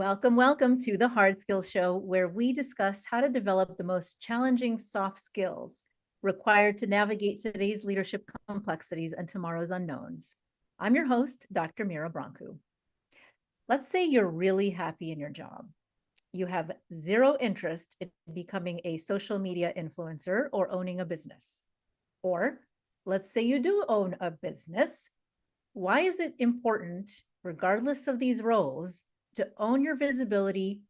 Welcome to the Hard Skills Show, where we discuss how to develop the most challenging soft skills required to navigate today's leadership complexities and tomorrow's unknowns. I'm your host, Dr. Mira Brancu. Let's say you're really happy in your job. You have zero interest in becoming a social media influencer or owning a business. Or let's say you do own a business. Why is it important, regardless of these roles, to own your visibility,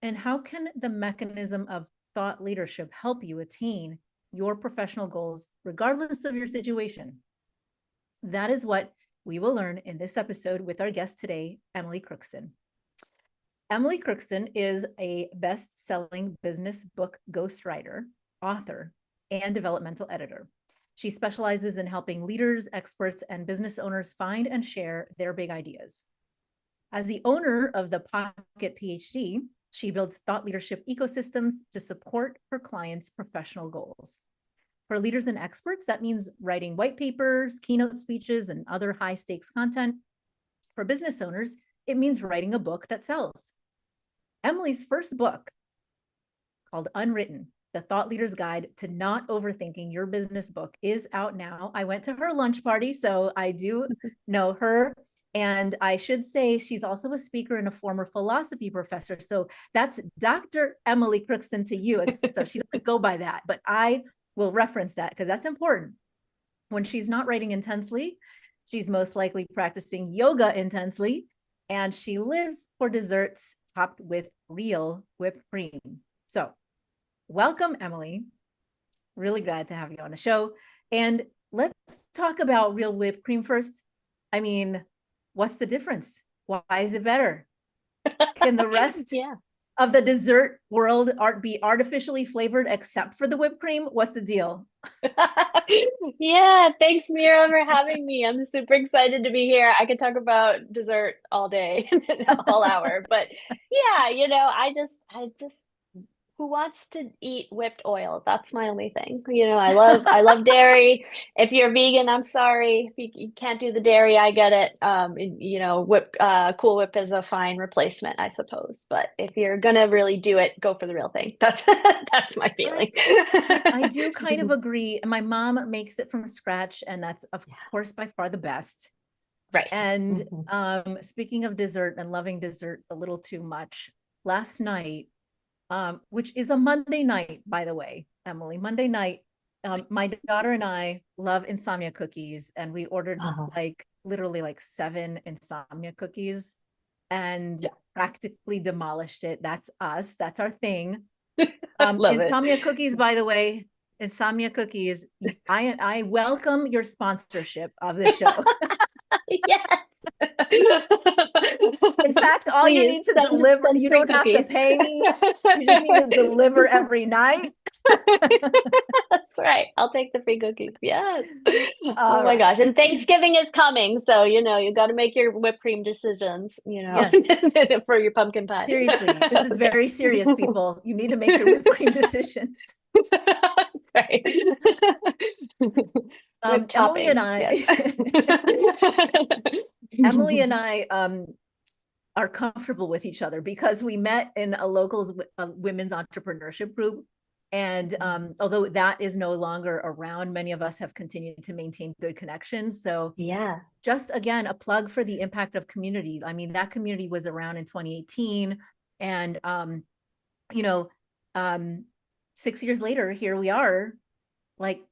and how can the mechanism of thought leadership help you attain your professional goals, regardless of your situation? That is what we will learn in this episode with our guest today, Emily Crookston. Emily Crookston is a best-selling business book ghostwriter, author, and developmental editor. She specializes in helping leaders, experts, and business owners find and share their big ideas. As the owner of the Pocket PhD, she builds thought leadership ecosystems to support her clients' professional goals. For leaders and experts, that means writing white papers, keynote speeches, and other high-stakes content. For business owners, it means writing a book that sells. Emily's first book, called Unwritten, The Thought Leader's Guide to Not Overthinking Your Business Book, is out now. I went to her lunch party, so I do know her. And I should say she's also a speaker and a former philosophy professor. So that's Dr. Emily Crookston to you. So she doesn't go by that, but I will reference that because that's important. When she's not writing intensely, she's most likely practicing yoga intensely, and she lives for desserts topped with real whipped cream. So welcome, Emily. Really glad to have you on the show. And let's talk about real whipped cream first. I mean, what's the difference? Why is it better? Can the rest of the dessert world be artificially flavored except for the whipped cream? What's the deal? Yeah, thanks, Mira, for having me. I'm super excited to be here. I could talk about dessert all day, all hour. But yeah, I just who wants to eat whipped oil? That's my only thing. I love dairy. If you're vegan, I'm sorry. If you can't do the dairy, I get it. Cool Whip is a fine replacement, I suppose. But if you're gonna really do it, go for the real thing. That's my feeling. I do kind of agree. My mom makes it from scratch, and that's of course by far the best. Right. And speaking of dessert and loving dessert a little too much, last night, which is a Monday night, by the way, Emily, Monday night, my daughter and I love insomnia cookies, and we ordered literally 7 insomnia cookies and practically demolished it. That's us. That's our thing. Insomnia cookies, by the way, insomnia cookies. I welcome your sponsorship of the show. Yes. In fact, all you need to deliver, you don't have to pay me. You just need to deliver every night. That's right. I'll take the free cookies. Yes. Oh my gosh. And Thanksgiving is coming. So, you got to make your whipped cream decisions, yes. for your pumpkin pie. Seriously, this is very serious, people. You need to make your whipped cream decisions. Right. Emily and I, Emily and I are comfortable with each other because we met in a local women's entrepreneurship group. And although that is no longer around, many of us have continued to maintain good connections. So just again, a plug for the impact of community. I mean, that community was around in 2018. And, 6 years later, here we are,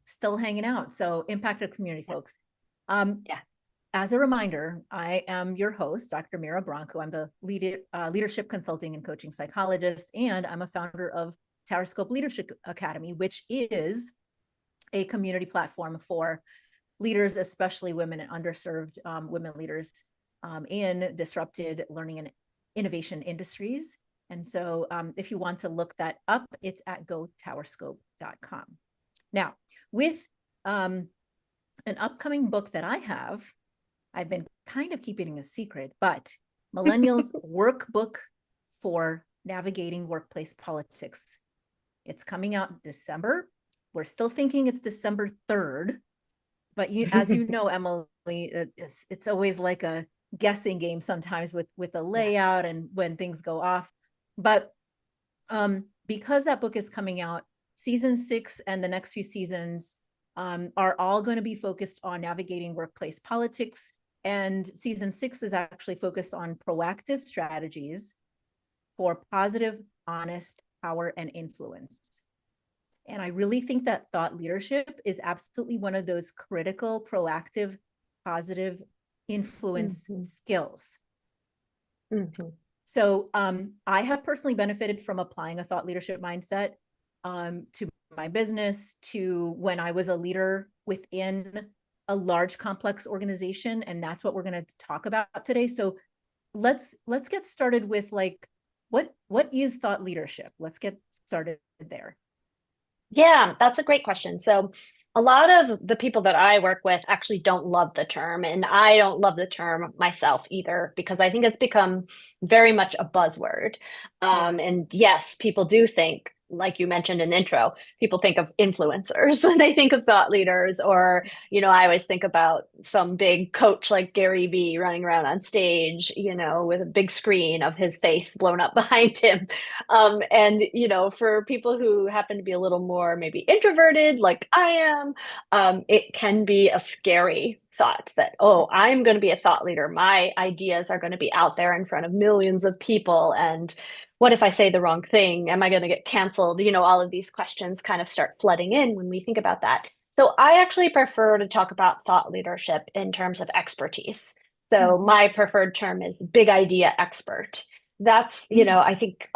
still hanging out. So impact of community, folks. As a reminder, I am your host, Dr. Mira Brancu. I'm the leadership consulting and coaching psychologist, and I'm a founder of Terrascope Leadership Academy, which is a community platform for leaders, especially women and underserved women leaders in disrupted learning and innovation industries. And so if you want to look that up, it's at gotowerscope.com. Now, with an upcoming book that I've been kind of keeping a secret, but Millennials Workbook for Navigating Workplace Politics. It's coming out in December. We're still thinking it's December 3rd, but as you know, Emily, it's always like a guessing game sometimes with the Yeah. layout and when things go off. But because that book is coming out, season 6 and the next few seasons are all going to be focused on navigating workplace politics. And season 6 is actually focused on proactive strategies for positive, honest power and influence. And I really think that thought leadership is absolutely one of those critical, proactive, positive influence skills. So I have personally benefited from applying a thought leadership mindset to my business, to when I was a leader within a large complex organization. And that's what we're going to talk about today. So let's get started with like, what is thought leadership? Let's get started there. Yeah, that's a great question. So a lot of the people that I work with actually don't love the term, and I don't love the term myself either, because I think it's become very much a buzzword. And yes, people do think, like you mentioned in the intro, people think of influencers when they think of thought leaders, or, I always think about some big coach like Gary Vee running around on stage, with a big screen of his face blown up behind him. And, for people who happen to be a little more maybe introverted, like I am, it can be a scary thought that, oh, I'm going to be a thought leader. My ideas are going to be out there in front of millions of people. And what if I say the wrong thing? Am I going to get canceled? All of these questions kind of start flooding in when we think about that. So I actually prefer to talk about thought leadership in terms of expertise. So my preferred term is big idea expert. That's, I think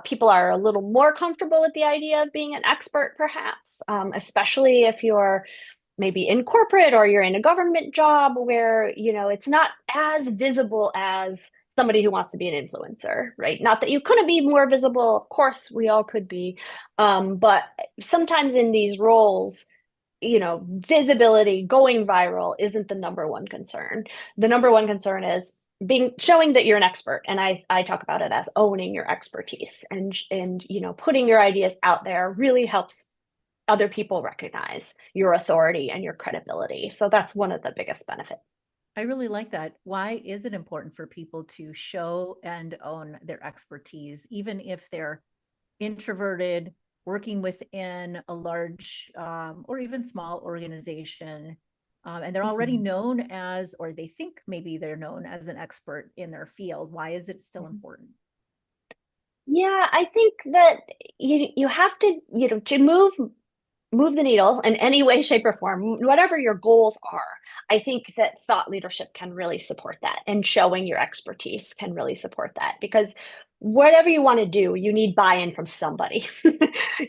people are a little more comfortable with the idea of being an expert, perhaps, especially if you're maybe in corporate or you're in a government job where, it's not as visible as somebody who wants to be an influencer, right? Not that you couldn't be more visible. Of course, we all could be. But sometimes in these roles, visibility, going viral isn't the number one concern. The number one concern is showing that you're an expert. And I talk about it as owning your expertise, and putting your ideas out there really helps other people recognize your authority and your credibility. So that's one of the biggest benefits. I really like that. Why is it important for people to show and own their expertise, even if they're introverted, working within a large or even small organization, and they're already known as, or they think maybe they're known as an expert in their field? Why is it still important? Yeah, I think that you have to, to move the needle in any way, shape, or form, whatever your goals are. I think that thought leadership can really support that, and showing your expertise can really support that, because whatever you want to do, you need buy-in from somebody.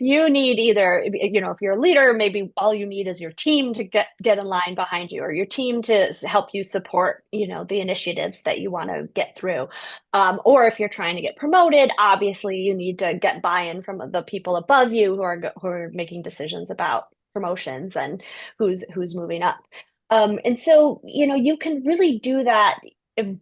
You need either, if you're a leader, maybe all you need is your team to get in line behind you, or your team to help you support, the initiatives that you want to get through. Or if you're trying to get promoted, obviously you need to get buy-in from the people above you who are making decisions about promotions and who's moving up. And so, you can really do that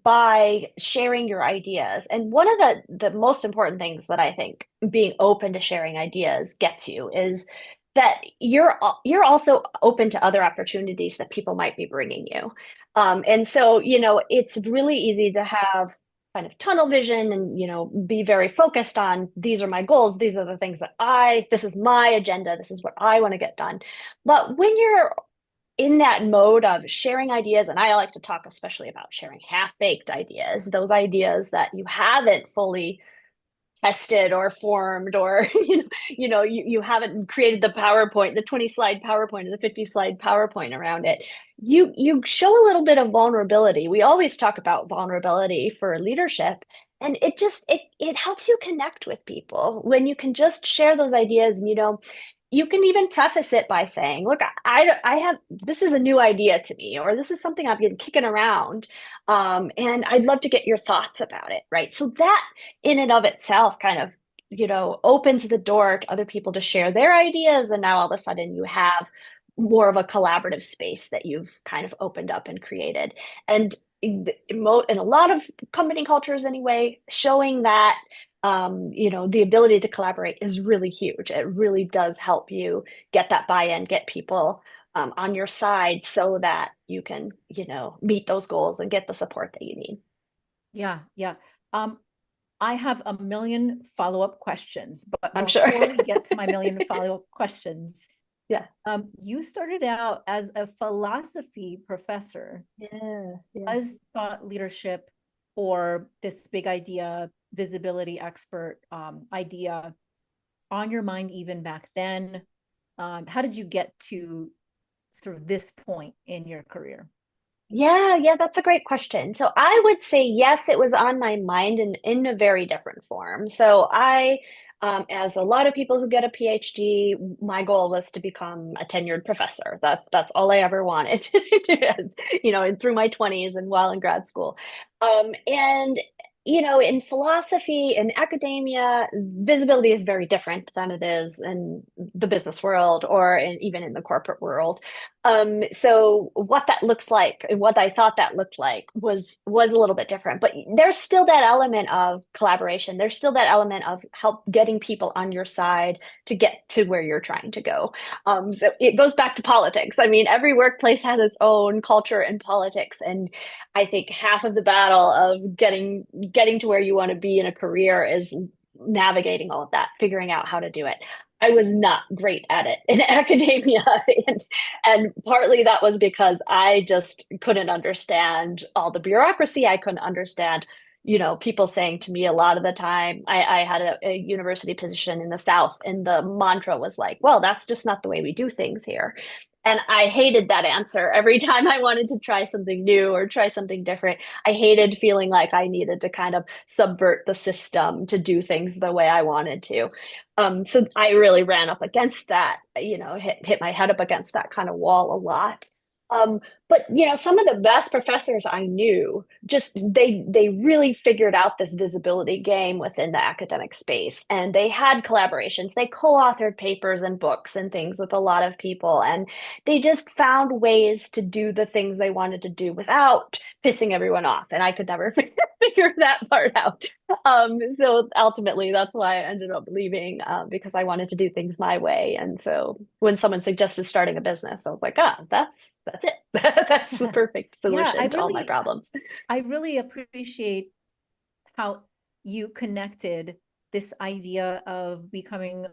by sharing your ideas. And one of the most important things that I think being open to sharing ideas gets you is that you're also open to other opportunities that people might be bringing you. And so, it's really easy to have kind of tunnel vision and, be very focused on, these are my goals, these are the things that this is my agenda, this is what I want to get done. But when you're in that mode of sharing ideas, and I like to talk especially about sharing half-baked ideas, those ideas that you haven't fully tested or formed, or you haven't created the PowerPoint, the 20-slide PowerPoint or the 50-slide PowerPoint around it. You show a little bit of vulnerability. We always talk about vulnerability for leadership, and it helps you connect with people when you can just share those ideas. And you can even preface it by saying, look, I have, this is a new idea to me, or this is something I've been kicking around. And I'd love to get your thoughts about it, right? So that in and of itself kind of, opens the door to other people to share their ideas. And now all of a sudden you have more of a collaborative space that you've kind of opened up and created. And in a lot of company cultures anyway, showing that the ability to collaborate is really huge. It really does help you get that buy-in, get people on your side so that you can, meet those goals and get the support that you need. Yeah, yeah. I have a million follow-up questions, but I'm sure. before we get to my million follow-up questions, Yeah. you started out as a philosophy professor. Yeah. Yeah. Was thought leadership, or this big idea, visibility expert idea, on your mind even back then? How did you get to sort of this point in your career? Yeah, that's a great question. So I would say yes, it was on my mind in a very different form. So as a lot of people who get a PhD, my goal was to become a tenured professor. That's all I ever wanted to do, and through my 20s and while in grad school. And in philosophy and academia, visibility is very different than it is in the business world or even in the corporate world. So what that looks like and what I thought that looked like was a little bit different, but there's still that element of collaboration. There's still that element of help getting people on your side to get to where you're trying to go. So it goes back to politics. I mean, every workplace has its own culture and politics, and I think half of the battle of getting to where you want to be in a career is navigating all of that, figuring out how to do it. I was not great at it in academia. And partly that was because I just couldn't understand all the bureaucracy. I couldn't understand, people saying to me a lot of the time, I had a university position in the South, and the mantra was like, well, that's just not the way we do things here. And I hated that answer every time I wanted to try something new or try something different. I hated feeling like I needed to kind of subvert the system to do things the way I wanted to. So I really ran up against that, hit my head up against that kind of wall a lot. But some of the best professors I knew, just they really figured out this visibility game within the academic space, and they had collaborations. They co-authored papers and books and things with a lot of people, and they just found ways to do the things they wanted to do without pissing everyone off. And I could never figure that part out. So ultimately, that's why I ended up leaving, because I wanted to do things my way. And so when someone suggested starting a business, I was like, that's it. That's the perfect Yeah, solution to all my problems. I really appreciate how you connected this idea of becoming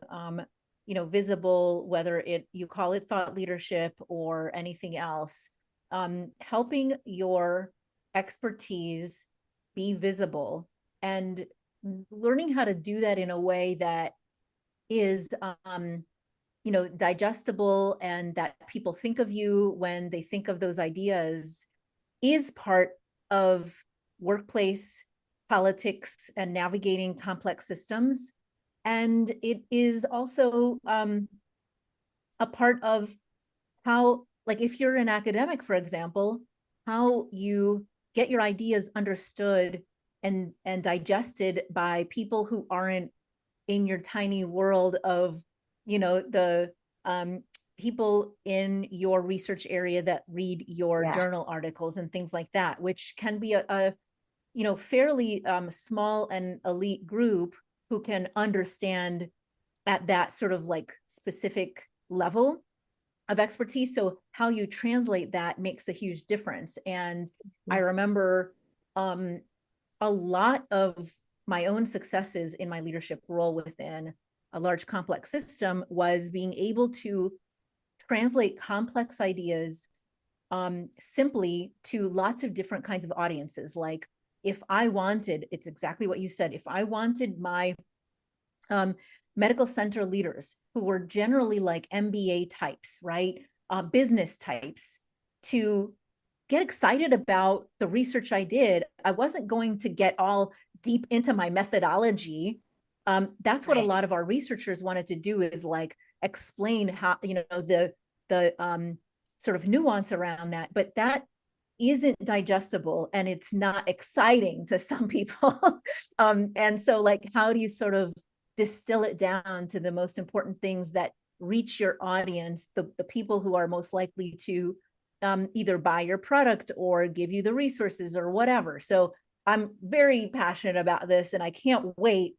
visible, whether you call it thought leadership or anything else, helping your expertise be visible and learning how to do that in a way that is digestible, and that people think of you when they think of those ideas, is part of workplace politics and navigating complex systems. And it is also a part of how, like, if you're an academic, for example, how you get your ideas understood and digested by people who aren't in your tiny world of the people in your research area that read your journal articles and things like that, which can be a fairly small and elite group who can understand at that sort of like specific level of expertise. So how you translate that makes a huge difference. And I remember a lot of my own successes in my leadership role within a large complex system was being able to translate complex ideas simply to lots of different kinds of audiences. Like if I wanted, it's exactly what you said, if I wanted my medical center leaders, who were generally like MBA types, right? Business types, to get excited about the research I did, I wasn't going to get all deep into my methodology. That's what a lot of our researchers wanted to do, is like explain how, the sort of nuance around that, but that isn't digestible and it's not exciting to some people. And so like, how do you sort of distill it down to the most important things that reach your audience, the people who are most likely to either buy your product or give you the resources or whatever. So I'm very passionate about this and I can't wait.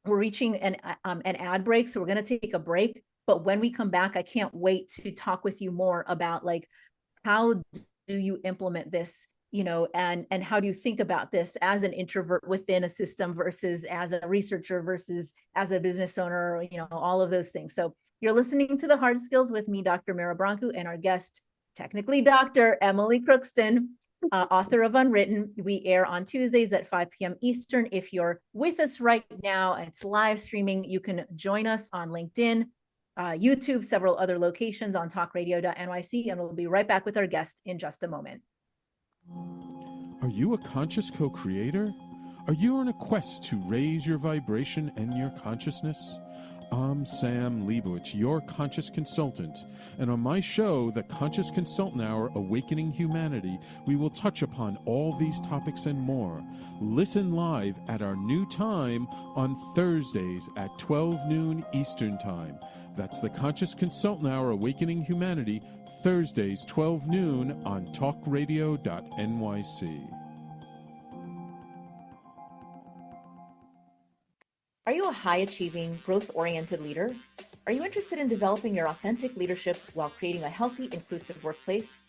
We're reaching an ad break, so we're going to take a break. But when we come back, I can't wait to talk with you more about like, how do you implement this, and how do you think about this as an introvert within a system versus as a researcher versus as a business owner, all of those things. So you're listening to The Hard Skills with me, Dr. Mira Brancu, and our guest, technically Dr. Emily Crookston, author of Unwritten. We air on Tuesdays at 5 p.m. Eastern. If you're with us right now and it's live streaming, you can join us on LinkedIn, YouTube, several other locations on talkradio.nyc, and we'll be right back with our guest in just a moment. Are you a conscious co-creator? Are you on a quest to raise your vibration and your consciousness? I'm Sam Leibowitz, your conscious consultant, and on my show, The Conscious Consultant Hour, Awakening Humanity, we will touch upon all these topics and more. Listen live at our new time on Thursdays at 12 noon Eastern Time. That's The Conscious Consultant Hour, Awakening Humanity, Thursdays, 12 noon on talkradio.nyc. Are you a high-achieving, growth-oriented leader? Are you interested in developing your authentic leadership while creating a healthy, inclusive workplace?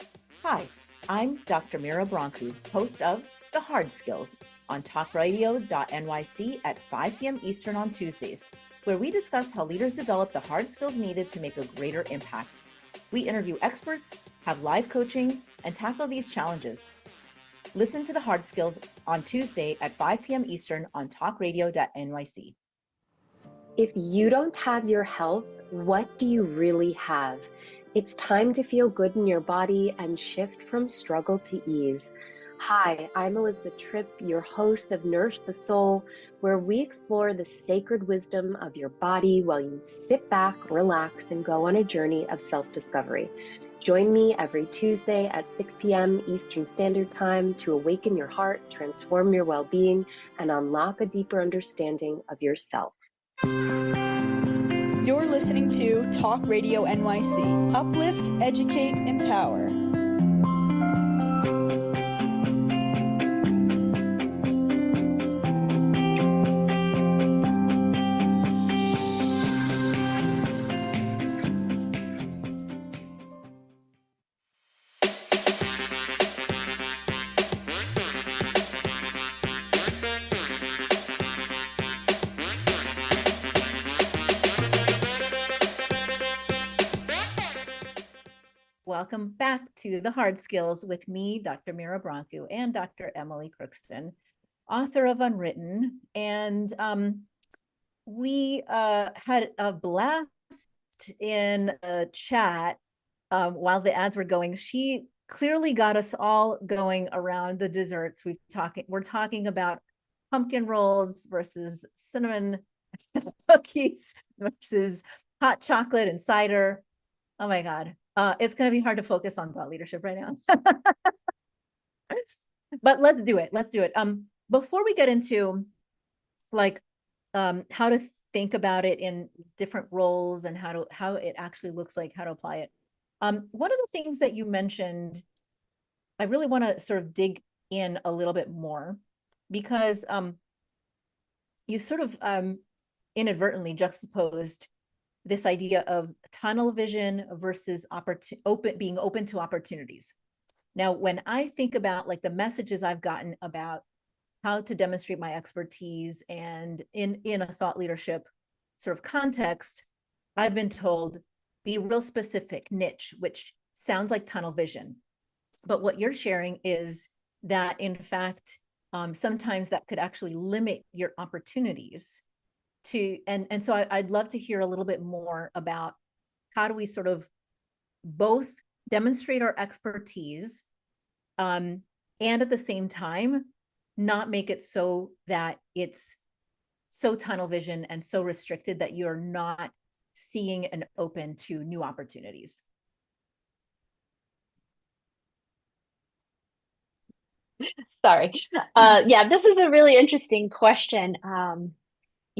Hi, I'm Dr. Mira Brancu, host of The Hard Skills on talkradio.nyc at 5 p.m. Eastern on Tuesdays, where we discuss how leaders develop the hard skills needed to make a greater impact. We interview experts, have live coaching, and tackle these challenges. Listen to The Hard Skills on Tuesday at 5 p.m. Eastern on talkradio.nyc. If you don't have your health, what do you really have? It's time to feel good in your body and shift from struggle to ease. Hi, I'm Elizabeth Tripp, your host of Nourish the Soul, where we explore the sacred wisdom of your body while you sit back, relax, and go on a journey of self-discovery. Join me every Tuesday at 6 p.m. Eastern Standard Time to awaken your heart, transform your well-being, and unlock a deeper understanding of yourself. You're listening to Talk Radio NYC. Uplift, educate, empower. Welcome back to The Hard Skills with me, Dr. Mira Brancu, and Dr. Emily Crookston, author of Unwritten. And we had a blast in a chat while the ads were going. She clearly got us all going around the desserts. We're talking about pumpkin rolls versus cinnamon cookies versus hot chocolate and cider. Oh my God. It's going to be hard to focus on thought leadership right now. But let's do it. Before we get into like how to think about it in different roles and how it actually looks like, how to apply it. One of the things that you mentioned, I really want to sort of dig in a little bit more, because you sort of inadvertently juxtaposed this idea of tunnel vision versus being open to opportunities. Now, when I think about like the messages I've gotten about how to demonstrate my expertise and in a thought leadership sort of context, I've been told, be real specific, niche, which sounds like tunnel vision. But what you're sharing is that in fact, sometimes that could actually limit your opportunities and so I'd love to hear a little bit more about how do we sort of both demonstrate our expertise and at the same time not make it so that it's so tunnel vision and so restricted that you're not seeing and open to new opportunities. Sorry. Yeah, this is a really interesting question.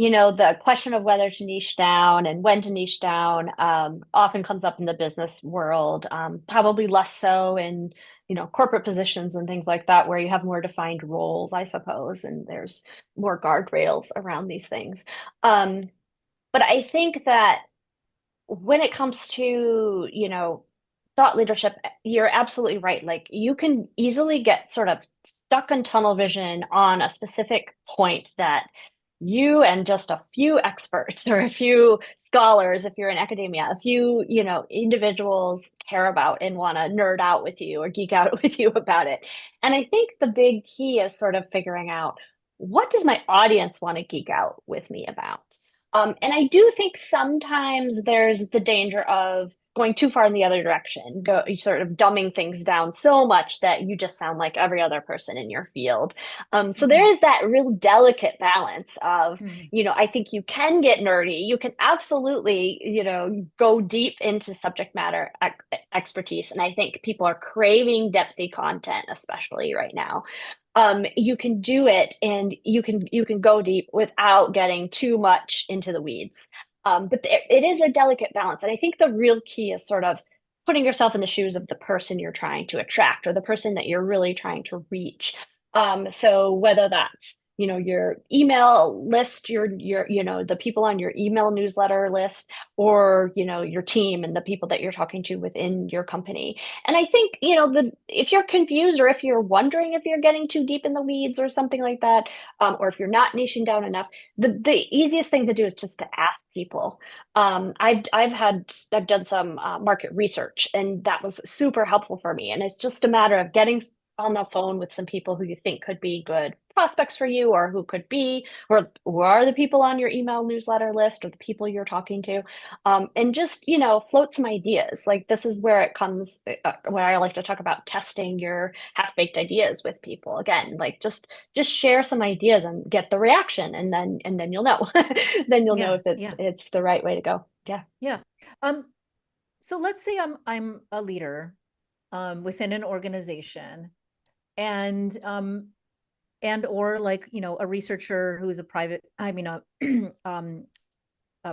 The question of whether to niche down and when to niche down often comes up in the business world, probably less so in, corporate positions and things like that, where you have more defined roles, I suppose, and there's more guardrails around these things. But I think that when it comes to, thought leadership, you're absolutely right. Like you can easily get sort of stuck in tunnel vision on a specific point that you and just a few experts or a few scholars, if you're in academia, a few, individuals care about and want to nerd out with you or geek out with you about it. And I think the big key is sort of figuring out, what does my audience want to geek out with me about? And I do think sometimes there's the danger of going too far in the other direction, sort of dumbing things down so much that you just sound like every other person in your field. So there is that real delicate balance of, I think you can get nerdy. You can absolutely, go deep into subject matter expertise. And I think people are craving depthy content, especially right now. You can do it, and you can go deep without getting too much into the weeds. But it is a delicate balance. And I think the real key is sort of putting yourself in the shoes of the person you're trying to attract or the person that you're really trying to reach. So whether that's, your email list, your the people on your email newsletter list, or, your team and the people that you're talking to within your company. And I think, if you're confused or if you're wondering if you're getting too deep in the weeds or something like that, or if you're not niching down enough, the easiest thing to do is just to ask people. I've done some market research, and that was super helpful for me. And it's just a matter of getting on the phone with some people who you think could be good prospects for you, or who could be, or who are the people on your email newsletter list, or the people you're talking to, and just, float some ideas. Like this is where it comes, where I like to talk about testing your half-baked ideas with people. Again, like just share some ideas and get the reaction, and then you'll know. Then you'll know if it's the right way to go. Yeah. So let's say I'm a leader within an organization, and or like, a researcher who's a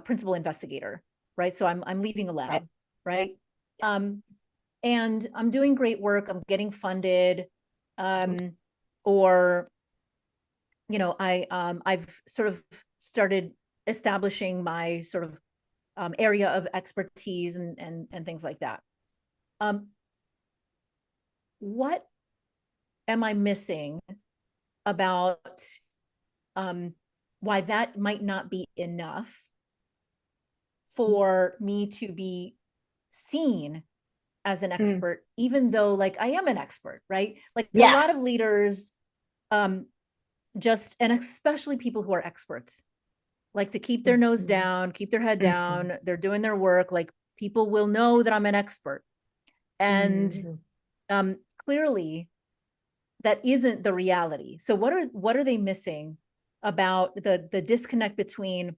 principal investigator, right? So I'm leading a lab, right? And I'm doing great work. I'm getting funded, or, I've sort of started establishing my sort of area of expertise and things like that. What am I missing about why that might not be enough for me to be seen as an expert, even though like I am an expert, right? Like a lot of leaders, and especially people who are experts, like to keep their nose down, keep their head down. They're doing their work. Like people will know that I'm an expert. And clearly that isn't the reality. So what are they missing about the disconnect between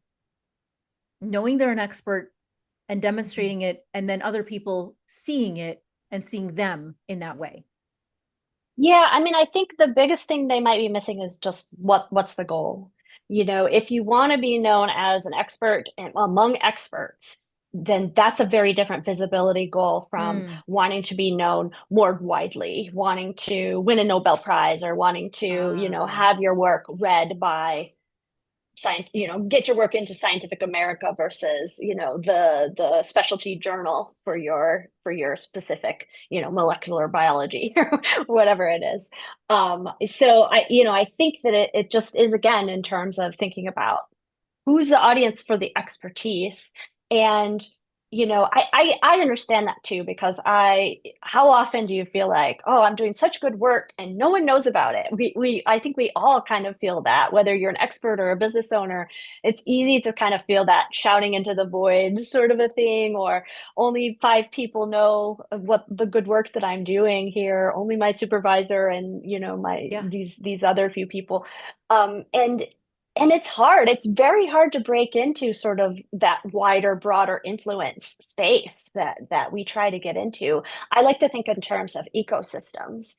knowing they're an expert and demonstrating it, and then other people seeing it and seeing them in that way? Yeah, I mean, I think the biggest thing they might be missing is just what's the goal? If you want to be known as an expert among experts, then that's a very different visibility goal from wanting to be known more widely, wanting to win a Nobel Prize, or wanting to, have your work read by science, get your work into Scientific America versus, the specialty journal for your specific, molecular biology or whatever it is. So I think that it just is, again, in terms of thinking about who's the audience for the expertise. And I understand that too, because how often do you feel like, oh, I'm doing such good work and no one knows about it? I think we all kind of feel that, whether you're an expert or a business owner. It's easy to kind of feel that shouting into the void sort of a thing, or only 5 people know what the good work that I'm doing here, only my supervisor and these other few people, and it's hard. It's very hard to break into sort of that wider, broader influence space that we try to get into. I like to think in terms of ecosystems.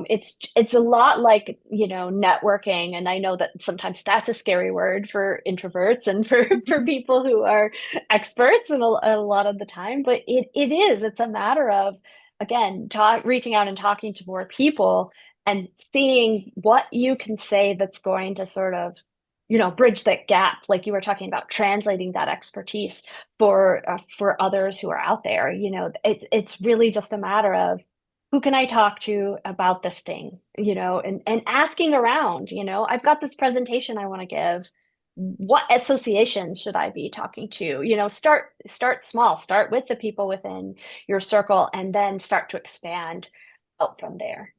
It's a lot like, networking. And I know that sometimes that's a scary word for introverts and for people who are experts and a lot of the time, but it's a matter of, again, reaching out and talking to more people and seeing what you can say that's going to sort of bridge that gap, like you were talking about, translating that expertise for others who are out there. It's really just a matter of who can I talk to about this thing, and asking around. I've got this presentation I want to give. What associations should I be talking to? Start small, start with the people within your circle, and then start to expand out from there.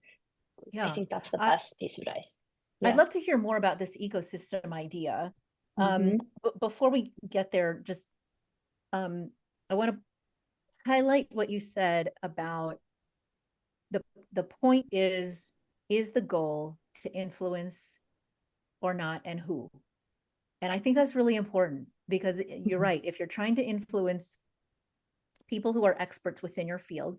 I Yeah. think that's the I- best piece of advice. I'd love to hear more about this ecosystem idea. But before we get there, just I want to highlight what you said about the point is the goal to influence or not, and who. And I think that's really important, because you're right. If you're trying to influence people who are experts within your field,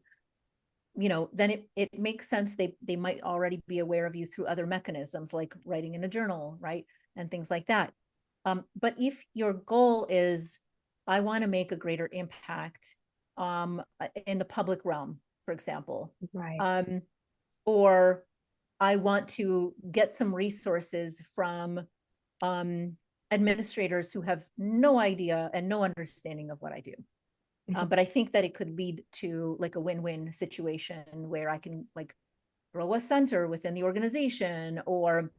then it makes sense. They might already be aware of you through other mechanisms, like writing in a journal, right? And things like that. But if your goal is, I want to make a greater impact in the public realm, for example, Right. Or I want to get some resources from administrators who have no idea and no understanding of what I do. But I think that it could lead to like a win-win situation where I can like grow a center within the organization, or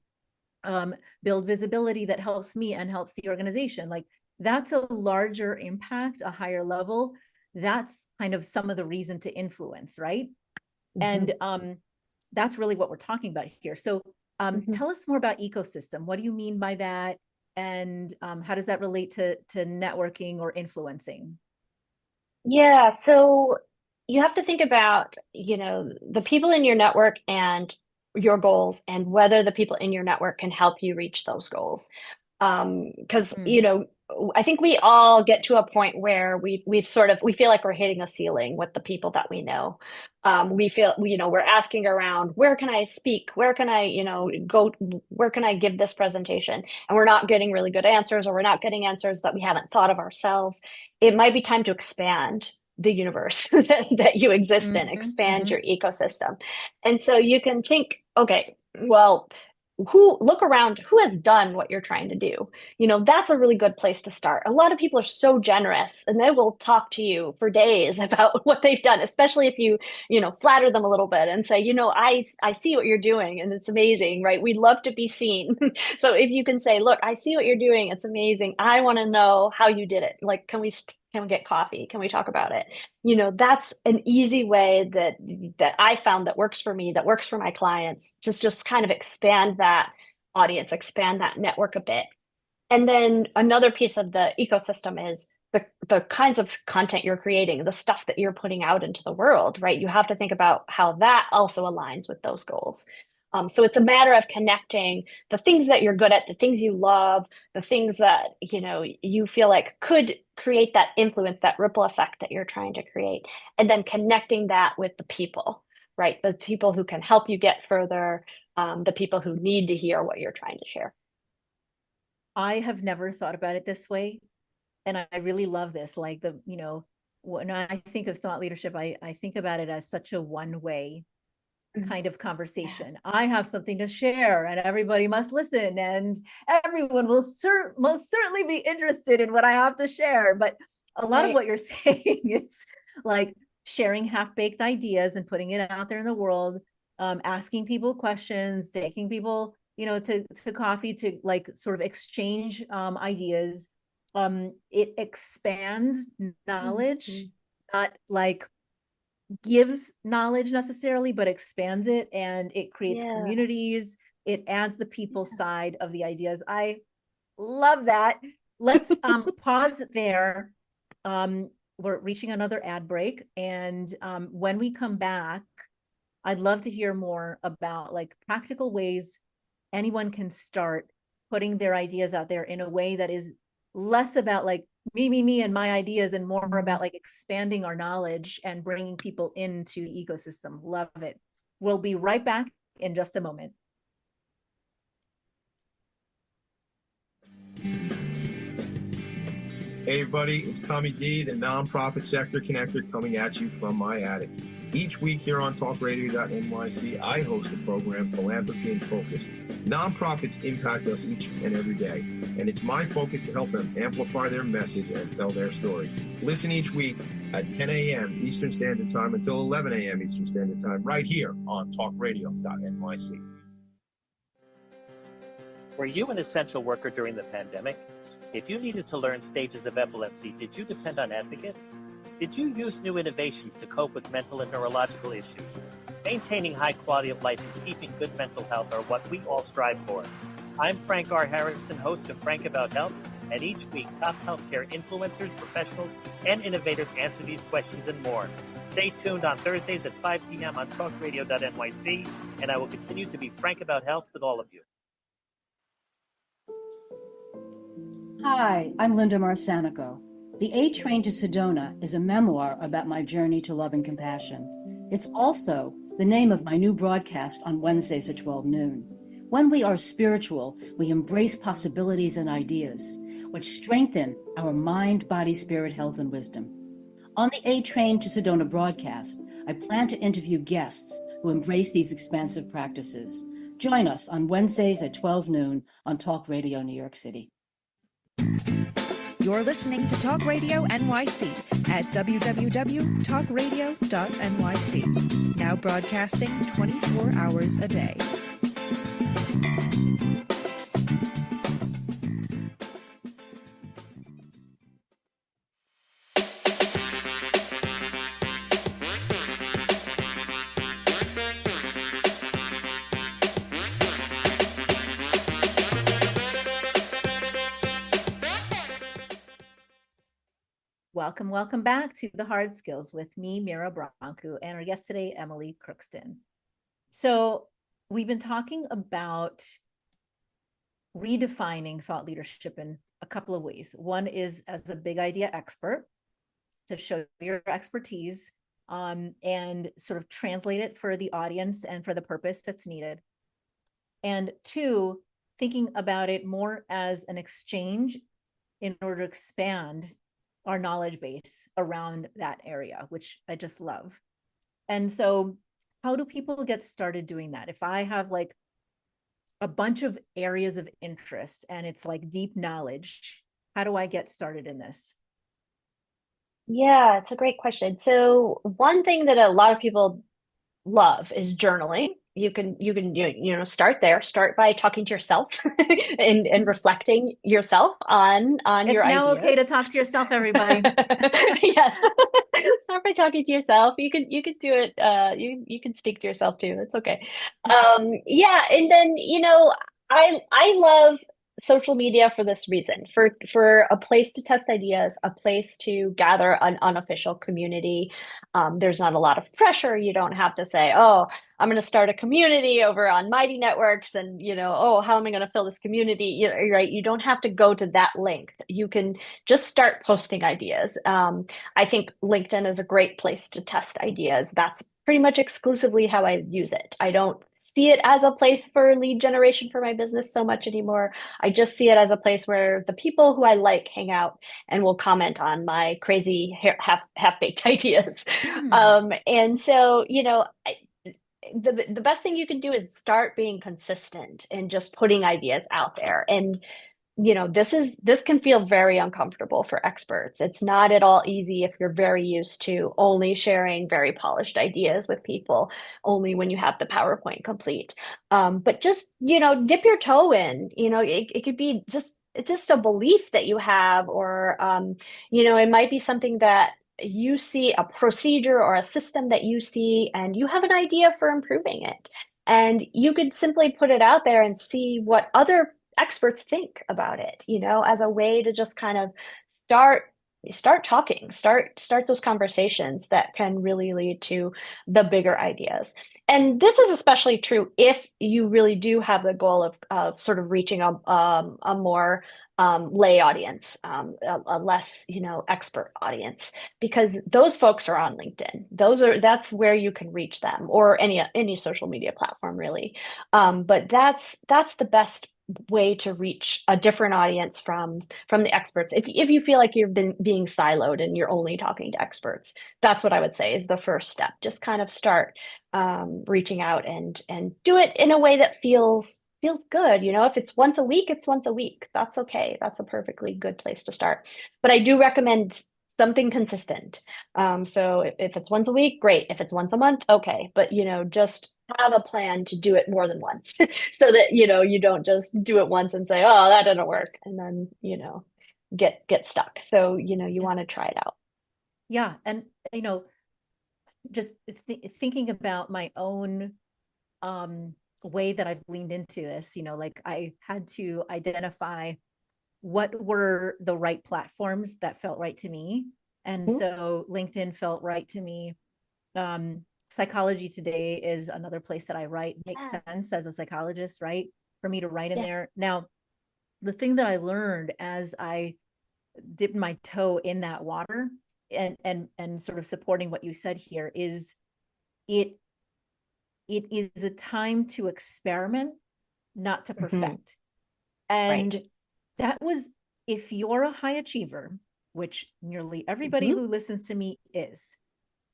build visibility that helps me and helps the organization. Like, that's a larger impact, a higher level. That's kind of some of the reason to influence, right? And that's really what we're talking about here. So tell us more about ecosystem. What do you mean by that? And how does that relate to networking or influencing? Yeah, so you have to think about, the people in your network and your goals, and whether the people in your network can help you reach those goals. Because, I think we all get to a point where we feel like we're hitting a ceiling with the people that we know. We feel, we're asking around, where can I speak? Where can I, go? Where can I give this presentation? And we're not getting really good answers, or we're not getting answers that we haven't thought of ourselves. It might be time to expand the universe that you exist in, expand your ecosystem. And so you can think, okay, well, look around, who has done what you're trying to do. That's a really good place to start. A lot of people are so generous, and they will talk to you for days about what they've done, especially if you flatter them a little bit and say, I see what you're doing and it's amazing, right? We love to be seen. So if you can say, look, I see what you're doing, it's amazing, I want to know how you did it. Like, can we get coffee? Can we talk about it? That's an easy way that I found that works for me, that works for my clients, to just kind of expand that audience, expand that network a bit. And then another piece of the ecosystem is the kinds of content you're creating, the stuff that you're putting out into the world, right? You have to think about how that also aligns with those goals. So it's a matter of connecting the things that you're good at, the things you love, the things that you feel like could create that influence, that ripple effect that you're trying to create, and then connecting that with the people, right? The people who can help you get further, the people who need to hear what you're trying to share. I have never thought about it this way, and I really love this. Like, when I think of thought leadership, I think about it as such a one-way kind of conversation. I have something to share, and everybody must listen, and everyone will most certainly be interested in what I have to share. But a lot of what you're saying is like sharing half-baked ideas and putting it out there in the world, asking people questions, taking people to coffee, to like sort of exchange ideas. It expands knowledge, not like gives knowledge necessarily, but expands it, and it creates communities. It adds the people side of the ideas. I love that. Let's pause there. We're reaching another ad break, and when we come back, I'd love to hear more about like practical ways anyone can start putting their ideas out there in a way that is less about like me and my ideas, and more about like expanding our knowledge and bringing people into the ecosystem. Love it. We'll be right back in just a moment. Hey everybody, it's Tommy D, the nonprofit sector connector, coming at you from my attic. Each week here on talkradio.nyc, I host a program, Philanthropy in Focus. Nonprofits impact us each and every day, and it's my focus to help them amplify their message and tell their story. Listen each week at 10 a.m. Eastern Standard Time until 11 a.m. Eastern Standard Time, right here on talkradio.nyc. Were you an essential worker during the pandemic? If you needed to learn stages of epilepsy, did you depend on advocates? Did you use new innovations to cope with mental and neurological issues? Maintaining high quality of life and keeping good mental health are what we all strive for. I'm Frank R. Harrison, host of Frank About Health, and each week top healthcare influencers, professionals, and innovators answer these questions and more. Stay tuned on Thursdays at 5 p.m. on talkradio.nyc, and I will continue to be frank about health with all of you. Hi, I'm Linda Marsanico. The A Train to Sedona is a memoir about my journey to love and compassion. It's also the name of my new broadcast on Wednesdays at 12 noon. When we are spiritual, we embrace possibilities and ideas, which strengthen our mind, body, spirit, health, and wisdom. On the A Train to Sedona broadcast, I plan to interview guests who embrace these expansive practices. Join us on Wednesdays at 12 noon on Talk Radio New York City. You're listening to Talk Radio NYC at www.talkradio.nyc. Now broadcasting 24 hours a day. Welcome back to The Hard Skills with me, Mira Brancu, and our guest today, Emily Crookston. So we've been talking about redefining thought leadership in a couple of ways. One is as a big idea expert, to show your expertise and sort of translate it for the audience and for the purpose that's needed. And two, thinking about it more as an exchange in order to expand our knowledge base around that area, which I just love. And so how do people get started doing that? If I have like a bunch of areas of interest and it's like deep knowledge, how do I get started in this? Yeah, it's a great question. So one thing that a lot of people love is journaling. You can start there. Start by talking to yourself and reflecting yourself on your ideas. It's now okay to talk to yourself, everybody. Yes. Start by talking to yourself. You could do it. You can speak to yourself too. It's okay. Yeah, and then I love social media for this reason, for a place to test ideas, a place to gather an unofficial community. There's not a lot of pressure. You don't have to say, oh, I'm going to start a community over on Mighty Networks and, oh, how am I going to fill this community? Right. You don't have to go to that length. You can just start posting ideas. I think LinkedIn is a great place to test ideas. That's pretty much exclusively how I use it. I don't see it as a place for lead generation for my business so much anymore. I just see it as a place where the people who I like hang out and will comment on my crazy half-baked ideas. And so, the best thing you can do is start being consistent and just putting ideas out there. And this can feel very uncomfortable for experts. It's not at all easy if you're very used to only sharing very polished ideas with people, only when you have the PowerPoint complete. But just, dip your toe in, it could be just a belief that you have, or, it might be something that you see, a procedure or a system that you see, and you have an idea for improving it. And you could simply put it out there and see what other experts think about it, as a way to just kind of start talking, start those conversations that can really lead to the bigger ideas. And this is especially true if you really do have the goal of sort of reaching a more lay audience, a less expert audience, because those folks are on LinkedIn. That's where you can reach them, or any social media platform really. But that's the best way to reach a different audience from the experts. If you feel like you've been being siloed and you're only talking to experts, that's what I would say is the first step. Just kind of start reaching out and do it in a way that feels good. You know, if it's once a week, it's once a week. That's okay. That's a perfectly good place to start. But I do recommend something consistent. So if it's once a week, great. If it's once a month, okay. But, you know, just have a plan to do it more than once so that, you know, you don't just do it once and say, oh, that didn't work. And then, you know, get stuck. So, you know, you want to try it out. Yeah. And, you know, just thinking about my own way that I've leaned into this, you know, like I had to identify what were the right platforms that felt right to me. And so LinkedIn felt right to me. Psychology Today is another place that I write. Makes sense as a psychologist, right? For me to write in there. Now, the thing that I learned as I dipped my toe in that water and sort of supporting what you said here is it is a time to experiment, not to perfect. And that was, if you're a high achiever, which nearly everybody who listens to me is,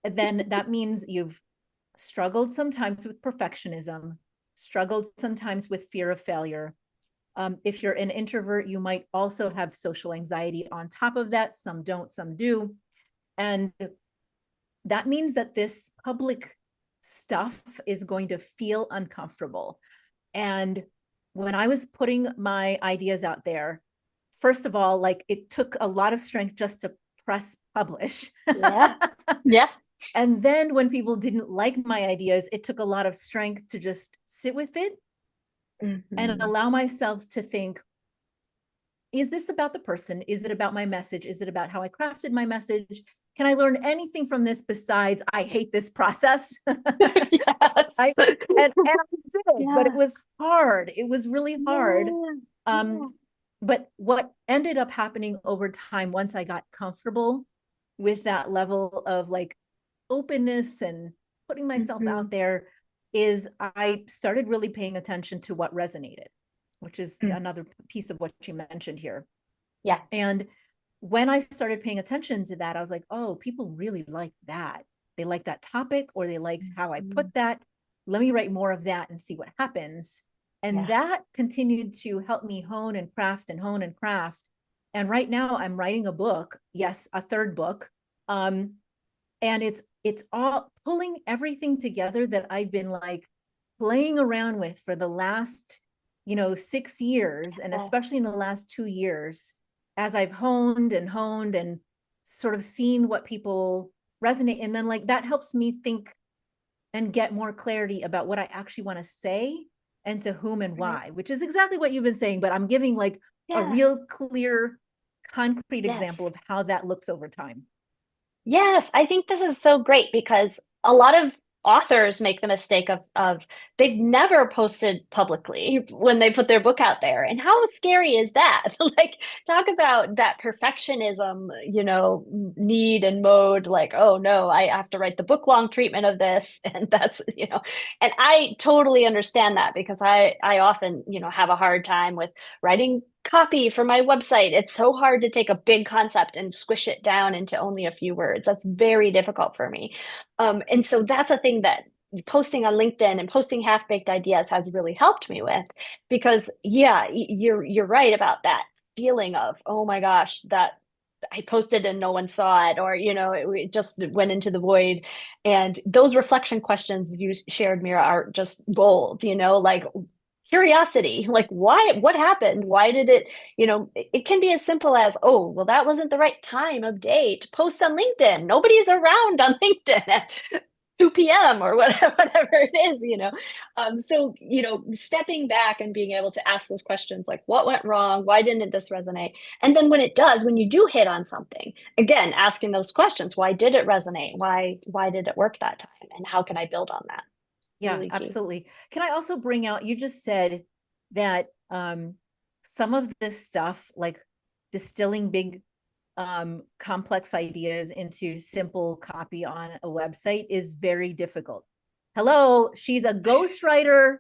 then that means you've struggled sometimes with perfectionism, struggled sometimes with fear of failure. If you're an introvert, you might also have social anxiety on top of that. Some don't, some do. And that means that this public stuff is going to feel uncomfortable. And when I was putting my ideas out there, first of all, like it took a lot of strength just to press publish. Yeah. And then when people didn't like my ideas, it took a lot of strength to just sit with it and allow myself to think, is this about the person? Is it about my message? Is it about how I crafted my message? Can I learn anything from this besides I hate this process? Yes. And I did, but it was hard. It was really hard. But what ended up happening over time, once I got comfortable with that level of like openness and putting myself out there, is I started really paying attention to what resonated, which is another piece of what you mentioned here. Yeah. And when I started paying attention to that, I was like, oh, people really like that. They like that topic, or they like how I put that. Let me write more of that and see what happens. And that continued to help me hone and craft and hone and craft. And right now I'm writing a book. Yes, a third book. And it's all pulling everything together that I've been like playing around with for the last, 6 years, and especially in the last 2 years, as I've honed and sort of seen what people resonate. And then like that helps me think and get more clarity about what I actually want to say and to whom and why, which is exactly what you've been saying, but I'm giving like a real clear, concrete example of how that looks over time. Yes, I think this is so great because a lot of authors make the mistake of they've never posted publicly when they put their book out there. And how scary is that? Like, talk about that perfectionism, need and mode, like, oh no, I have to write the book long treatment of this. And that's, and I totally understand that because I often, have a hard time with writing copy for my website. It's so hard to take a big concept and squish it down into only a few words. That's very difficult for me. And so that's a thing that posting on LinkedIn and posting half-baked ideas has really helped me with, because you're right about that feeling of, oh my gosh, that I posted and no one saw it, or, it just went into the void. And those reflection questions you shared, Mira, are just gold, like curiosity, like what happened? Why did it, it can be as simple as, oh, well, that wasn't the right time of day to post on LinkedIn. Nobody's around on LinkedIn at 2 p.m. or whatever it is, so, stepping back and being able to ask those questions, like what went wrong? Why didn't this resonate? And then when it does, when you do hit on something, again, asking those questions, why did it resonate? Why did it work that time? And how can I build on that? Yeah, really absolutely. Can I also bring out, you just said that some of this stuff, like distilling big complex ideas into simple copy on a website, is very difficult. Hello, she's a ghostwriter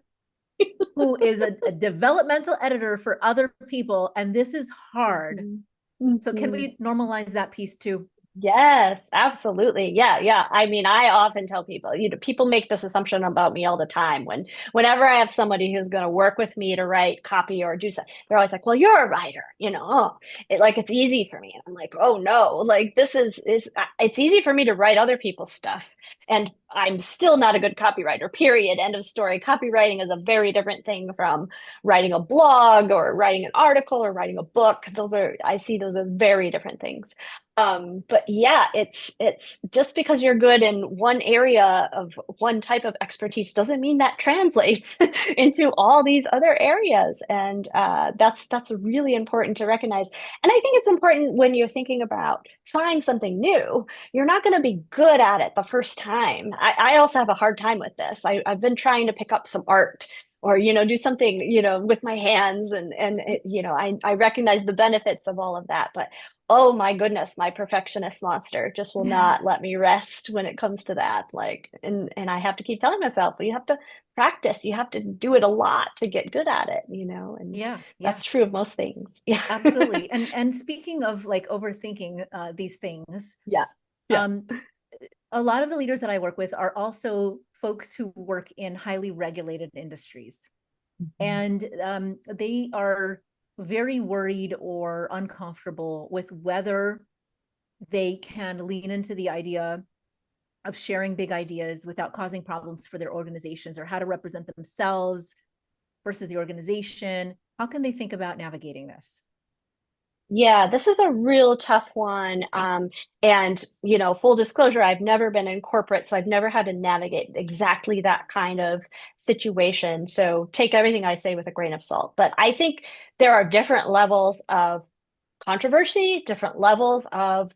who is a developmental editor for other people, and this is hard. So can we normalize that piece too? Yes, absolutely. Yeah. I mean, I often tell people, people make this assumption about me all the time. Whenever I have somebody who's going to work with me to write copy or do something, they're always like, well, you're a writer, it's easy for me. And I'm like, oh no, like it's easy for me to write other people's stuff. And I'm still not a good copywriter, period. End of story. Copywriting is a very different thing from writing a blog or writing an article or writing a book. I see those as very different things. But yeah, it's just because you're good in one area of one type of expertise doesn't mean that translates into all these other areas. And that's really important to recognize. And I think it's important when you're thinking about trying something new, you're not going to be good at it the first time. I also have a hard time with this. I've been trying to pick up some art or, do something, with my hands and I recognize the benefits of all of that, but oh my goodness, my perfectionist monster just will not let me rest when it comes to that. And I have to keep telling myself, well, you have to practice, you have to do it a lot to get good at it, and that's true of most things. Yeah, absolutely. And speaking of overthinking these things, a lot of the leaders that I work with are also folks who work in highly regulated industries. And they are very worried or uncomfortable with whether they can lean into the idea of sharing big ideas without causing problems for their organizations, or how to represent themselves versus the organization. How can they think about navigating this? Yeah, this is a real tough one. And, full disclosure, I've never been in corporate, so I've never had to navigate exactly that kind of situation. So take everything I say with a grain of salt. But I think there are different levels of controversy, different levels of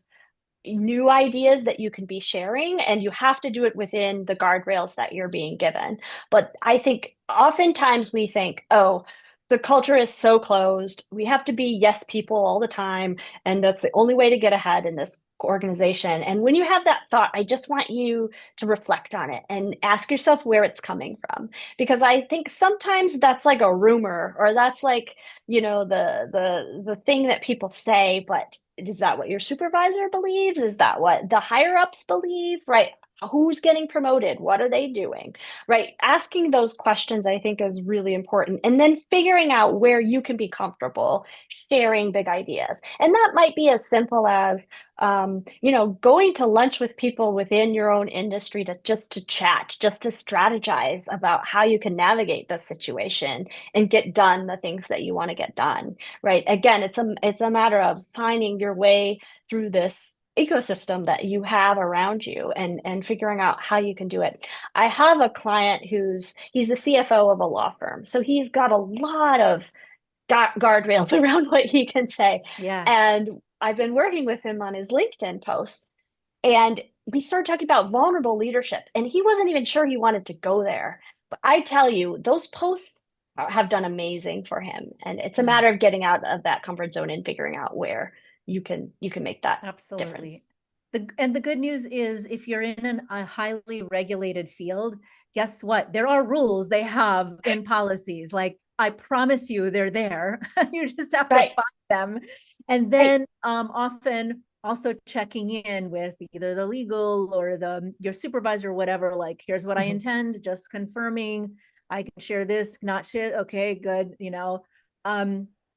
new ideas that you can be sharing, and you have to do it within the guardrails that you're being given. But I think oftentimes we think, oh, the culture is so closed. We have to be yes people all the time. And that's the only way to get ahead in this organization. And when you have that thought, I just want you to reflect on it and ask yourself where it's coming from. Because I think sometimes that's like a rumor, or that's like, the thing that people say, but is that what your supervisor believes? Is that what the higher ups believe? Right? Who's getting promoted? What are they doing? Right? Asking those questions, I think, is really important. And then figuring out where you can be comfortable sharing big ideas. And that might be as simple as, going to lunch with people within your own industry to chat, just to strategize about how you can navigate the situation and get done the things that you want to get done. Right? Again, it's a matter of finding your way through this ecosystem that you have around you and figuring out how you can do it. I have a client he's the CFO of a law firm. So he's got a lot of guardrails around what he can say. Yeah. And I've been working with him on his LinkedIn posts, and we started talking about vulnerable leadership, and he wasn't even sure he wanted to go there. But I tell you, those posts have done amazing for him. And it's a matter of getting out of that comfort zone and figuring out where you can make that absolutely difference. The good news is, if you're in a highly regulated field, guess what? There are rules they have in policies. Like, I promise you, they're there. You just have to find them. And then often also checking in with either the legal or your supervisor or whatever, like, here's what I intend, just confirming I can share this, not share. Okay, good.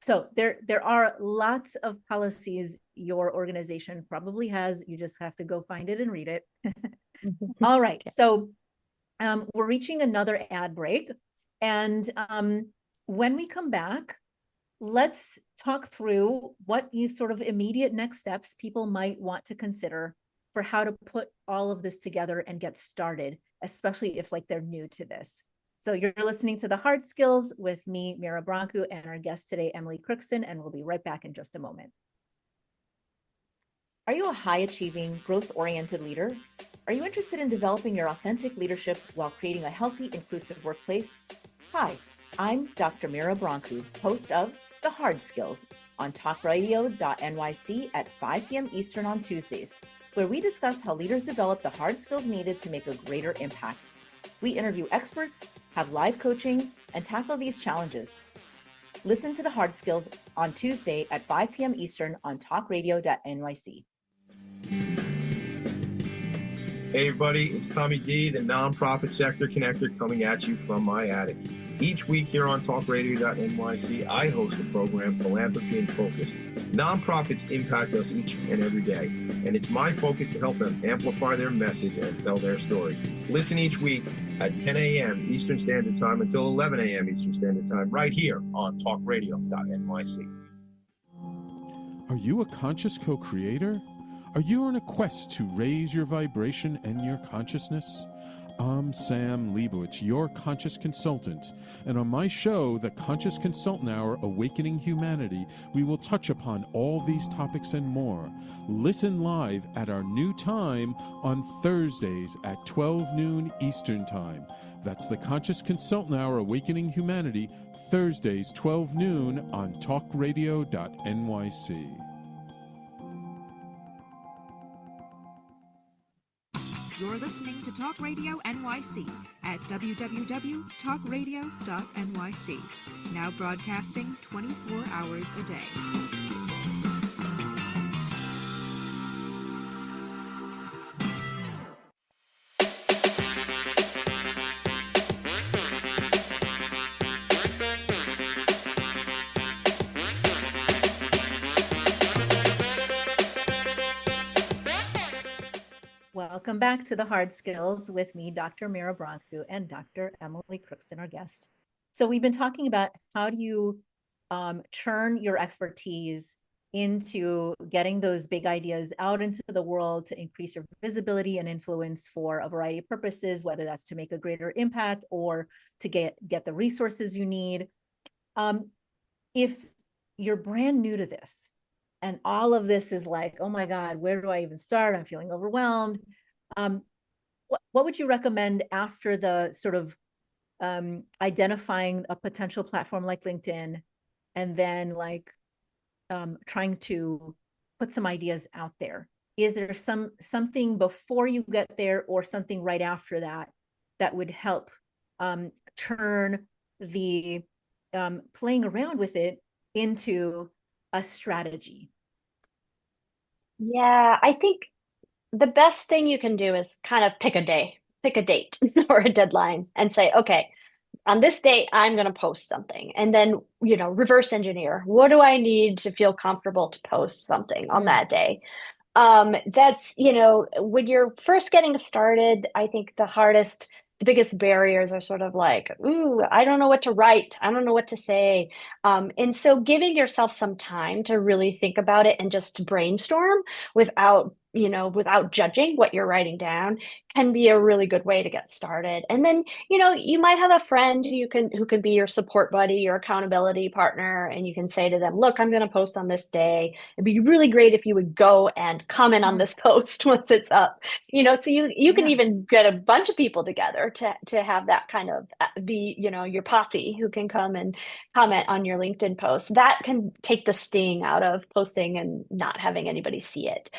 So there are lots of policies your organization probably has. You just have to go find it and read it. All right. So we're reaching another ad break. And when we come back, let's talk through what sort of immediate next steps people might want to consider for how to put all of this together and get started, especially if they're new to this. So you're listening to The Hard Skills with me, Mira Brancu, and our guest today, Emily Crookston, and we'll be right back in just a moment. Are you a high-achieving, growth-oriented leader? Are you interested in developing your authentic leadership while creating a healthy, inclusive workplace? Hi, I'm Dr. Mira Brancu, host of The Hard Skills on talkradio.nyc at 5 p.m. Eastern on Tuesdays, where we discuss how leaders develop the hard skills needed to make a greater impact. We interview experts, have live coaching, and tackle these challenges. Listen to the hard skills on Tuesday at 5 p.m. Eastern on talkradio.nyc. Hey everybody, it's Tommy D, the nonprofit sector connector, coming at you from my attic. Each week here on talkradio.nyc, I host the program Philanthropy in Focus. Nonprofits impact us each and every day, and it's my focus to help them amplify their message and tell their story. Listen each week at 10 a.m. Eastern Standard Time until 11 a.m. Eastern Standard Time, right here on talkradio.nyc. Are you a conscious co-creator? Are you on a quest to raise your vibration and your consciousness? I'm Sam Leibowitz, your conscious consultant, and on my show, The Conscious Consultant Hour, Awakening Humanity, we will touch upon all these topics and more. Listen live at our new time on Thursdays at 12 noon Eastern Time. That's The Conscious Consultant Hour, Awakening Humanity, Thursdays, 12 noon on talkradio.nyc. You're listening to Talk Radio NYC at www.talkradio.nyc. Now broadcasting 24 hours a day. Welcome back to the Hard Skills with me, Dr. Mira Broncu, and Dr. Emily Crookston, our guest. So we've been talking about how do you churn your expertise into getting those big ideas out into the world to increase your visibility and influence for a variety of purposes, whether that's to make a greater impact or to get the resources you need. If you're brand new to this, and all of this is like, oh my God, where do I even start? I'm feeling overwhelmed. What would you recommend after the sort of identifying a potential platform like LinkedIn, and then like trying to put some ideas out there? Is there something before you get there or something right after that that would help turn the playing around with it into a strategy? Yeah, I think the best thing you can do is kind of pick a date or a deadline and say, okay, on this date, I'm going to post something. And then, reverse engineer. What do I need to feel comfortable to post something on that day? That's, when you're first getting started, I think the biggest barriers are sort of like, ooh, I don't know what to write. I don't know what to say. And so giving yourself some time to really think about it and just brainstorm without judging what you're writing down can be a really good way to get started. And then, you might have a friend who can be your support buddy, your accountability partner, and you can say to them, look, I'm going to post on this day. It'd be really great if you would go and comment on this post once it's up. So you can even get a bunch of people together to have that kind of be, your posse who can come and comment on your LinkedIn post. That can take the sting out of posting and not having anybody see it.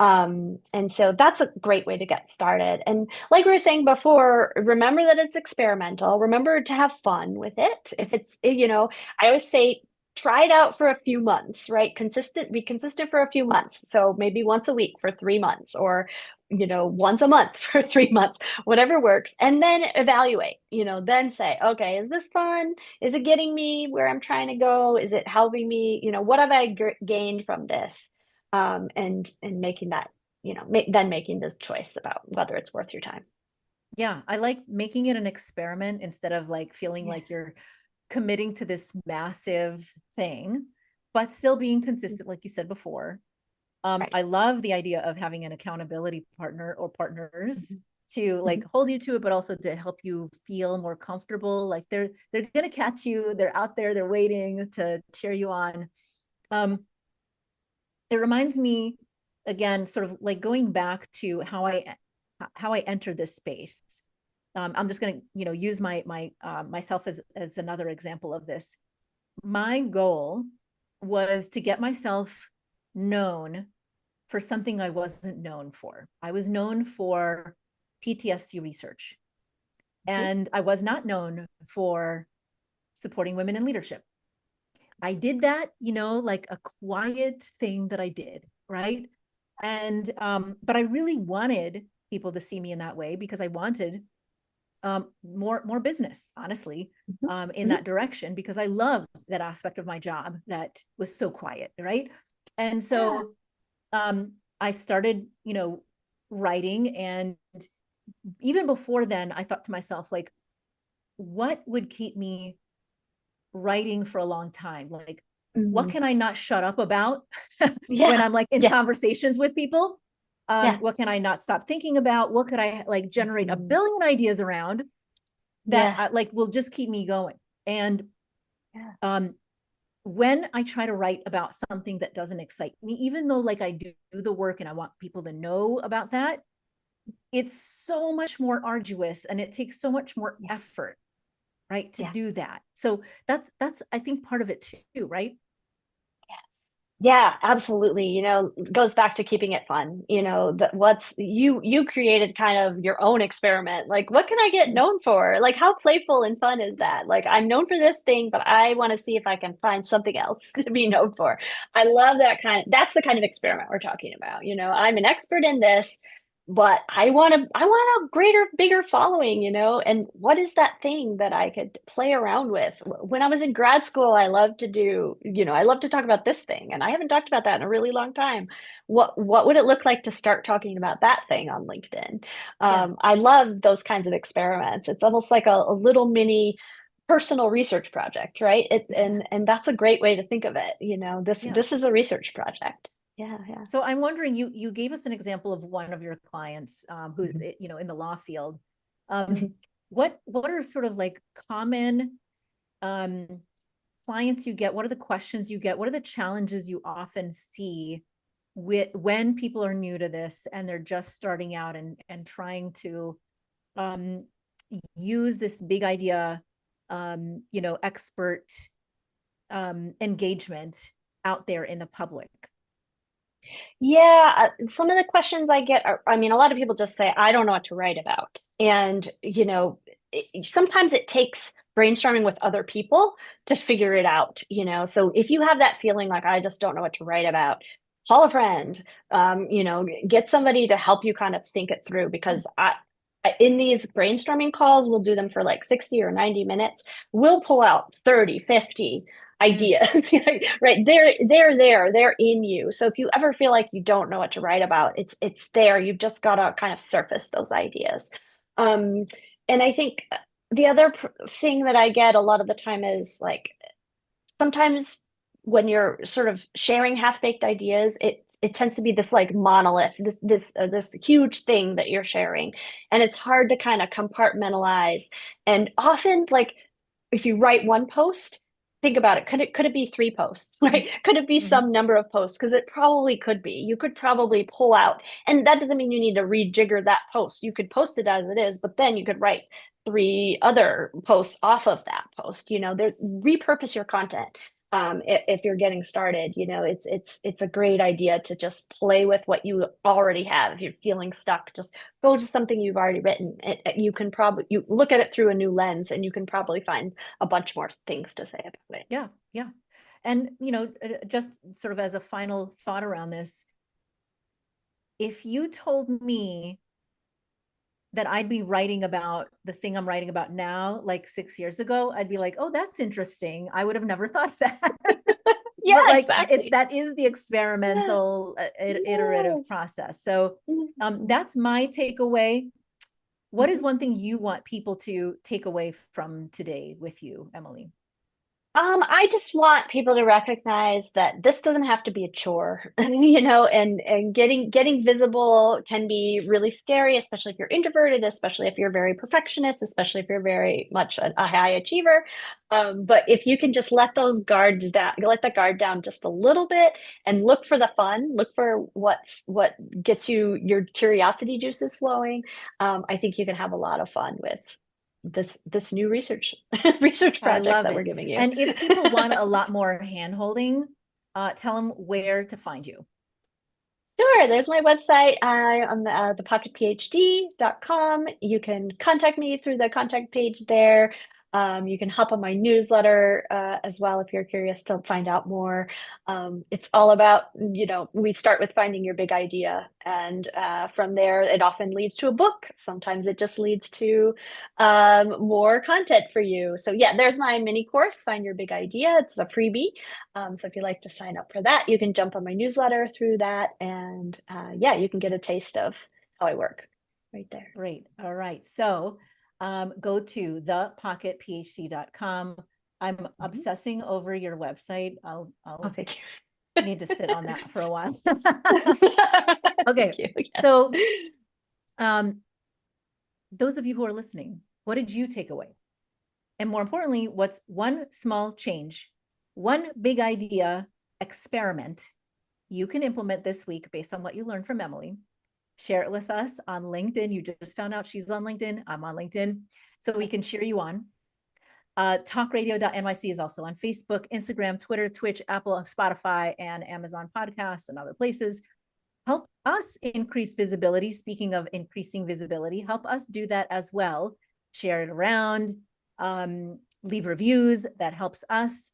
And so that's a great way to get started. And like we were saying before, remember that it's experimental. Remember to have fun with it. If it's, I always say, try it out for a few months, right? Be consistent for a few months. So maybe once a week for 3 months, or, once a month for 3 months, whatever works. And then evaluate, then say, okay, is this fun? Is it getting me where I'm trying to go? Is it helping me? What have I gained from this? And making that, then making this choice about whether it's worth your time. Yeah, I like making it an experiment instead of like feeling like you're committing to this massive thing, but still being consistent, like you said before. Right. I love the idea of having an accountability partner or partners to like hold you to it, but also to help you feel more comfortable. Like they're gonna catch you. They're out there. They're waiting to cheer you on. It reminds me, again, sort of like going back to how I entered this space. I'm just going to, use myself as another example of this. My goal was to get myself known for something I wasn't known for. I was known for PTSD research. and I was not known for supporting women in leadership. I did that, like a quiet thing that I did, right? And but I really wanted people to see me in that way because I wanted more business, honestly, in that direction, because I loved that aspect of my job that was so quiet, right? And so I started, writing, and even before then, I thought to myself, like, what would keep me writing for a long time? Like, what can I not shut up about when I'm like in conversations with people? What can I not stop thinking about? What could I like generate a billion ideas around that like will just keep me going? And when I try to write about something that doesn't excite me, even though like I do the work and I want people to know about that, it's so much more arduous and it takes so much more effort, right, to do that. So that's I think part of it too, right? Yeah, absolutely. It goes back to keeping it fun. You created kind of your own experiment. Like, what can I get known for? Like, how playful and fun is that? Like, I'm known for this thing, but I want to see if I can find something else to be known for. I love that's the kind of experiment we're talking about. I'm an expert in this, but I want a greater, bigger following, and what is that thing that I could play around with? When I was in grad school, I love to talk about this thing, and I haven't talked about that in a really long time. What would it look like to start talking about that thing on LinkedIn? I love those kinds of experiments. It's almost like a little mini personal research project, right? And that's a great way to think of it. This is a research project. Yeah. So I'm wondering, you gave us an example of one of your clients who's in the law field. What are sort of like common clients you get? What are the questions you get? What are the challenges you often see when people are new to this and they're just starting out and trying to use this big idea, expert engagement out there in the public? Yeah, some of the questions I get are, a lot of people just say, I don't know what to write about. And, sometimes it takes brainstorming with other people to figure it out, So if you have that feeling like, I just don't know what to write about, call a friend, get somebody to help you kind of think it through, because in these brainstorming calls, we'll do them for like 60 or 90 minutes. We'll pull out 30, 50 ideas, right? They're in you. So if you ever feel like you don't know what to write about, it's there. You've just got to kind of surface those ideas. And I think the other thing that I get a lot of the time is like, sometimes when you're sort of sharing half-baked ideas, it tends to be this like monolith, this huge thing that you're sharing. And it's hard to kind of compartmentalize. And often, like, if you write one post, think about it. Could it be 3 posts, right? Could it be some number of posts? Because it probably could be. You could probably pull out, and that doesn't mean you need to rejigger that post. You could post it as it is, but then you could write 3 other posts off of that post. Repurpose your content. If you're getting started, it's a great idea to just play with what you already have. If you're feeling stuck, just go to something you've already written. You can you look at it through a new lens, and you can probably find a bunch more things to say about it. Yeah. And, just sort of as a final thought around this, if you told me that I'd be writing about the thing I'm writing about now, like 6 years ago, I'd be like, oh, that's interesting. I would have never thought of that. Yeah, like, exactly. That is the experimental iterative process. So that's my takeaway. What is one thing you want people to take away from today with you, Emily? I just want people to recognize that this doesn't have to be a chore, and getting visible can be really scary, especially if you're introverted, especially if you're very perfectionist, especially if you're very much a high achiever. But if you can just let the guard down just a little bit and look for the fun, look for what gets your curiosity juices flowing, I think you can have a lot of fun with this new research project that we're giving you. And if people want a lot more hand-holding, tell them where to find you. Sure. There's my website on thepocketphd.com. You can contact me through the contact page there. You can hop on my newsletter as well if you're curious to find out more. It's all about, we start with finding your big idea. And from there, it often leads to a book. Sometimes it just leads to more content for you. So yeah, there's my mini course, Find Your Big Idea. It's a freebie. So if you'd like to sign up for that, you can jump on my newsletter through that. And yeah, you can get a taste of how I work right there. Great. All right. So go to thepocketphd.com. I'm obsessing over your website. I'll thank you. need to sit on that for a while. Okay. Thank you. Yes. So those of you who are listening, what did you take away? And more importantly, what's one small change, one big idea experiment you can implement this week based on what you learned from Emily? Share it with us on LinkedIn. You just found out she's on LinkedIn. I'm on LinkedIn. So we can cheer you on. Talkradio.nyc is also on Facebook, Instagram, Twitter, Twitch, Apple, Spotify, and Amazon Podcasts and other places. Help us increase visibility. Speaking of increasing visibility, help us do that as well. Share it around, leave reviews. That helps us.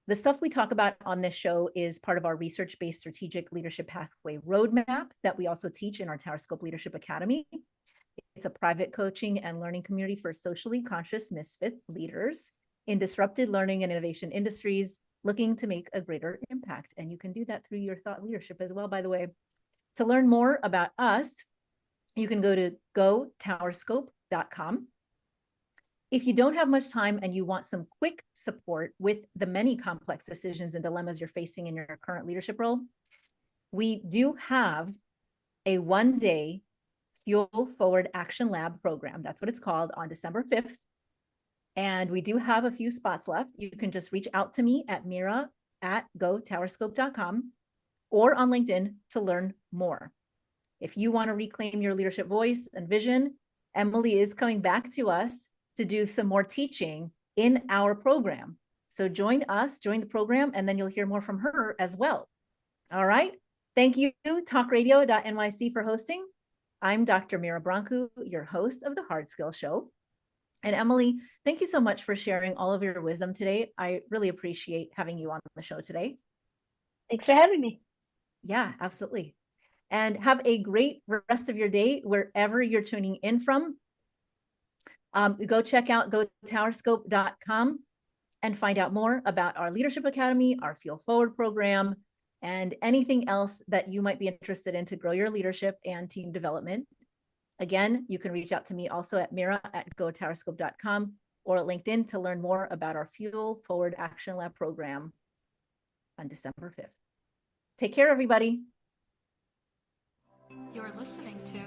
The stuff we talk about on this show is part of our research-based strategic leadership pathway roadmap that we also teach in our Towerscope Leadership Academy. It's a private coaching and learning community for socially conscious misfit leaders in disrupted learning and innovation industries looking to make a greater impact. And you can do that through your thought leadership as well, by the way. To learn more about us, you can go to gotowerscope.com. If you don't have much time and you want some quick support with the many complex decisions and dilemmas you're facing in your current leadership role, we do have a one-day Fuel Forward Action Lab program. That's what it's called, on December 5th. And we do have a few spots left. You can just reach out to me at mira@gotowerscope.com or on LinkedIn to learn more. If you want to reclaim your leadership voice and vision, Emily is coming back to us to do some more teaching in our program. So join us, join the program, and then you'll hear more from her as well. All right. Thank you, talkradio.nyc, for hosting. I'm Dr. Mira Brancu, your host of the Hard Skills Show. And Emily, thank you so much for sharing all of your wisdom today. I really appreciate having you on the show today. Thanks for having me. Yeah, absolutely. And have a great rest of your day wherever you're tuning in from. Go check out gotowerscope.com and find out more about our Leadership Academy, our Fuel Forward program, and anything else that you might be interested in to grow your leadership and team development. Again, you can reach out to me also at mira@gotowerscope.com or at LinkedIn to learn more about our Fuel Forward Action Lab program on December 5th. Take care, everybody. You're listening to